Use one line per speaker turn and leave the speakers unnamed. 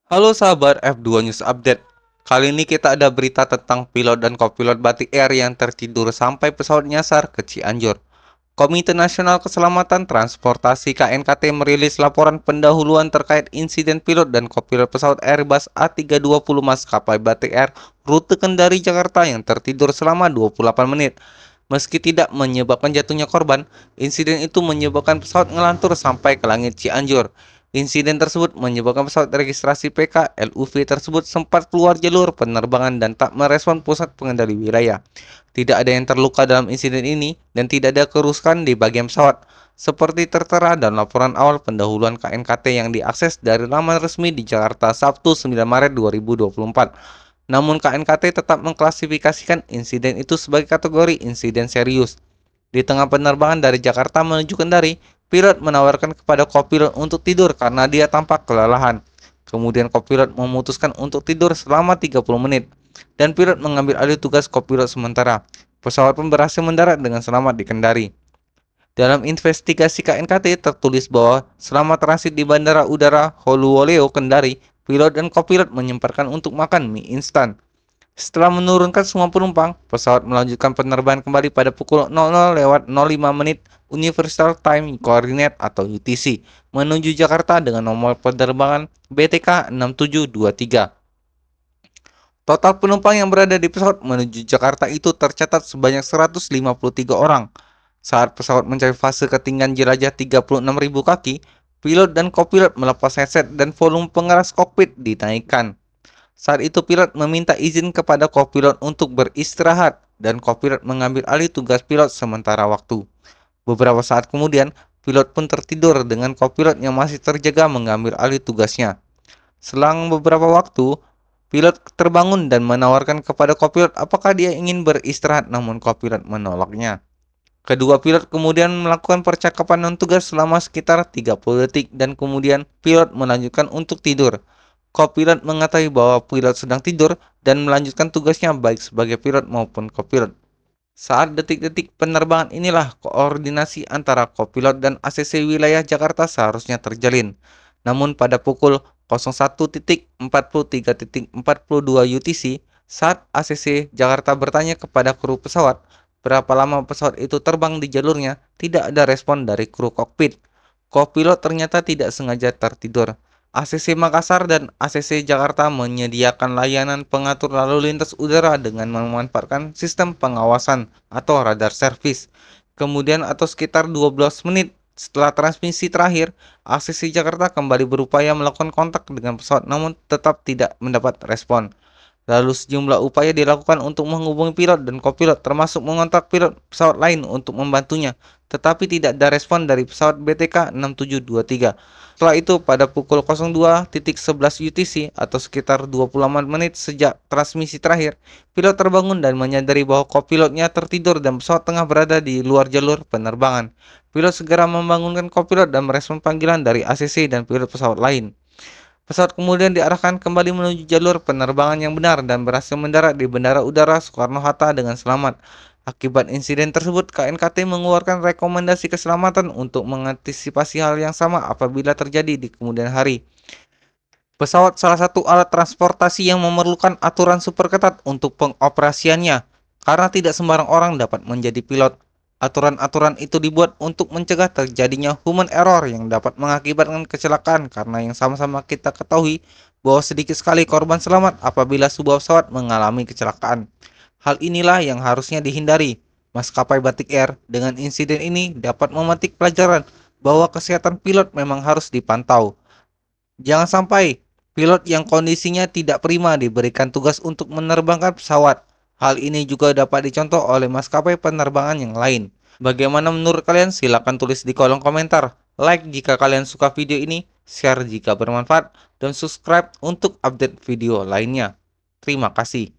Halo sahabat F2 News Update. Kali ini kita ada berita tentang pilot dan kopilot Batik Air yang tertidur sampai pesawat nyasar ke Cianjur. Komite Nasional Keselamatan Transportasi KNKT merilis laporan pendahuluan terkait insiden pilot dan kopilot pesawat Airbus A320 maskapai Batik Air rute Kendari Jakarta yang tertidur selama 28 menit. Meski tidak menyebabkan jatuhnya korban, insiden itu menyebabkan pesawat ngelantur sampai ke langit Cianjur. Insiden tersebut menyebabkan pesawat registrasi PK LUV tersebut sempat keluar jalur penerbangan dan tak merespon pusat pengendali wilayah. Tidak ada yang terluka dalam insiden ini dan tidak ada kerusakan di bagian pesawat. Seperti tertera dalam laporan awal pendahuluan KNKT yang diakses dari laman resmi di Jakarta Sabtu 9 Maret 2024. Namun KNKT tetap mengklasifikasikan insiden itu sebagai kategori insiden serius. Di tengah penerbangan dari Jakarta menuju Kendari, pilot menawarkan kepada kopilot untuk tidur karena dia tampak kelelahan. Kemudian kopilot memutuskan untuk tidur selama 30 menit dan pilot mengambil alih tugas kopilot sementara. Pesawat pun berhasil mendarat dengan selamat di Kendari. Dalam investigasi KNKT tertulis bahwa selama transit di Bandara Udara Holuwoleo Kendari, pilot dan kopilot menyempatkan untuk makan mie instan. Setelah menurunkan semua penumpang, pesawat melanjutkan penerbangan kembali pada pukul 00.05 menit Universal Time Coordinate atau UTC menuju Jakarta dengan nomor penerbangan BTK 6723. Total penumpang yang berada di pesawat menuju Jakarta itu tercatat sebanyak 153 orang. Saat pesawat mencapai fase ketinggian jelajah 36.000 kaki, pilot dan kopilot melepas headset dan volume pengeras kokpit dinaikkan. Saat itu pilot meminta izin kepada kopilot untuk beristirahat dan kopilot mengambil alih tugas pilot sementara waktu. Beberapa saat kemudian, pilot pun tertidur dengan kopilot yang masih terjaga mengambil alih tugasnya. Selang beberapa waktu, pilot terbangun dan menawarkan kepada kopilot apakah dia ingin beristirahat, namun kopilot menolaknya. Kedua pilot kemudian melakukan percakapan non-tugas selama sekitar 30 detik dan kemudian pilot melanjutkan untuk tidur. Kopilot mengetahui bahwa pilot sedang tidur dan melanjutkan tugasnya baik sebagai pilot maupun kopilot. Saat detik-detik penerbangan inilah koordinasi antara kopilot dan ACC wilayah Jakarta seharusnya terjalin. Namun pada pukul 01.43.42 UTC, saat ACC Jakarta bertanya kepada kru pesawat berapa lama pesawat itu terbang di jalurnya, tidak ada respon dari kru kokpit. Kopilot ternyata tidak sengaja tertidur. ACC Makassar dan ACC Jakarta menyediakan layanan pengatur lalu lintas udara dengan memanfaatkan sistem pengawasan atau radar service. Kemudian atau sekitar 12 menit setelah transmisi terakhir, ACC Jakarta kembali berupaya melakukan kontak dengan pesawat namun tetap tidak mendapat respon. Lalu sejumlah upaya dilakukan untuk menghubungi pilot dan kopilot termasuk mengontak pilot pesawat lain untuk membantunya, tetapi tidak ada respon dari pesawat BTK 6723. Setelah itu pada pukul 02.11 UTC atau sekitar 24 menit sejak transmisi terakhir, pilot terbangun dan menyadari bahwa kopilotnya tertidur dan pesawat tengah berada di luar jalur penerbangan. Pilot segera membangunkan kopilot dan merespon panggilan dari ACC dan pilot pesawat lain. Pesawat kemudian diarahkan kembali menuju jalur penerbangan yang benar dan berhasil mendarat di Bandara Udara Soekarno-Hatta dengan selamat. Akibat insiden tersebut, KNKT mengeluarkan rekomendasi keselamatan untuk mengantisipasi hal yang sama apabila terjadi di kemudian hari. Pesawat salah satu alat transportasi yang memerlukan aturan super ketat untuk pengoperasiannya, karena tidak sembarang orang dapat menjadi pilot. Aturan-aturan itu dibuat untuk mencegah terjadinya human error yang dapat mengakibatkan kecelakaan karena yang sama-sama kita ketahui bahwa sedikit sekali korban selamat apabila sebuah pesawat mengalami kecelakaan. Hal inilah yang harusnya dihindari. Maskapai Batik Air dengan insiden ini dapat memetik pelajaran bahwa kesehatan pilot memang harus dipantau. Jangan sampai pilot yang kondisinya tidak prima diberikan tugas untuk menerbangkan pesawat. Hal ini juga dapat dicontoh oleh maskapai penerbangan yang lain. Bagaimana menurut kalian? Silahkan tulis di kolom komentar. Like jika kalian suka video ini, share jika bermanfaat, dan subscribe untuk update video lainnya. Terima kasih.